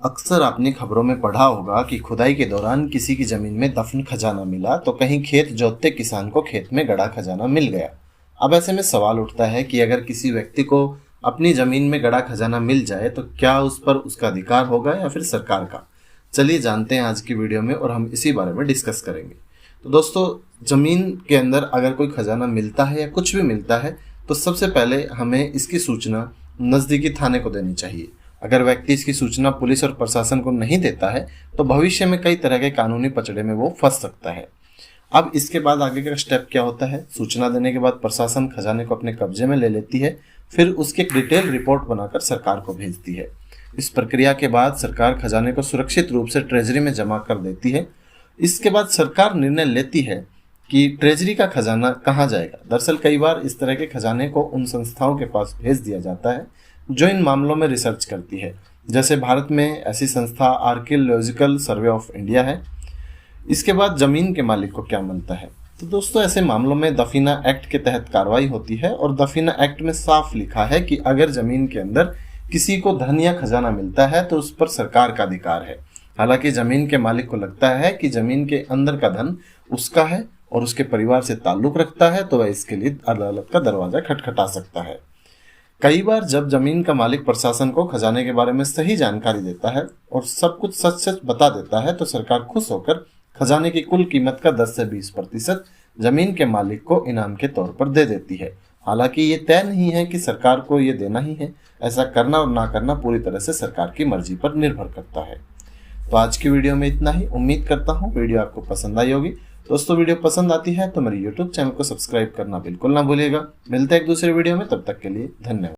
अक्सर आपने खबरों में पढ़ा होगा कि खुदाई के दौरान किसी की जमीन में दफन खजाना मिला तो कहीं खेत जोतते किसान को खेत में गड़ा खजाना मिल गया। अब ऐसे में सवाल उठता है कि अगर किसी व्यक्ति को अपनी जमीन में गड़ा खजाना मिल जाए तो क्या उस पर उसका अधिकार होगा या फिर सरकार का। चलिए जानते हैं आज की वीडियो में और हम इसी बारे में डिस्कस करेंगे। तो दोस्तों, जमीन के अंदर अगर कोई खजाना मिलता है या कुछ भी मिलता है तो सबसे पहले हमें इसकी सूचना नज़दीकी थाने को देनी चाहिए। अगर व्यक्ति इसकी सूचना पुलिस और प्रशासन को नहीं देता है तो भविष्य में कई तरह के कानूनी पचड़े में वो फंस सकता है। अब इसके बाद आगे का स्टेप क्या होता है? सूचना देने के बाद प्रशासन खजाने को अपने कब्जे में ले लेती है, फिर उसकी एक डिटेल रिपोर्ट बनाकर सरकार को भेजती है। इस प्रक्रिया के बाद सरकार खजाने को सुरक्षित रूप से ट्रेजरी में जमा कर देती है। इसके बाद सरकार निर्णय लेती है कि ट्रेजरी का खजाना कहाँ जाएगा। दरअसल कई बार इस तरह के खजाने को उन संस्थाओं के पास भेज दिया जाता है जो इन मामलों में रिसर्च करती है। जैसे भारत में ऐसी संस्था आर्कियोलॉजिकल सर्वे ऑफ इंडिया है। इसके बाद जमीन के मालिक को क्या मिलता है? तो दोस्तों, ऐसे मामलों में दफीना एक्ट के तहत कार्रवाई होती है और दफीना एक्ट में साफ लिखा है कि अगर जमीन के अंदर किसी को धन या खजाना मिलता है तो उस पर सरकार का अधिकार है। हालांकि जमीन के मालिक को लगता है कि जमीन के अंदर का धन उसका है और उसके परिवार से ताल्लुक रखता है तो वह इसके लिए अदालत का दरवाजा खटखटा सकता है। कई बार जब जमीन का मालिक प्रशासन को खजाने के बारे में सही जानकारी देता है और सब कुछ सच सच बता देता है तो सरकार खुश होकर खजाने की कुल कीमत का 10 से 20% जमीन के मालिक को इनाम के तौर पर दे देती है। हालांकि ये तय नहीं है कि सरकार को ये देना ही है। ऐसा करना और ना करना पूरी तरह से सरकार की मर्जी पर निर्भर करता है। तो आज की वीडियो में इतना ही। उम्मीद करता हूँ वीडियो आपको पसंद आई होगी। दोस्तों, वीडियो पसंद आती है तो मेरे YouTube चैनल को सब्सक्राइब करना बिल्कुल ना भूलिएगा। मिलते हैं एक दूसरे वीडियो में, तब तक के लिए धन्यवाद।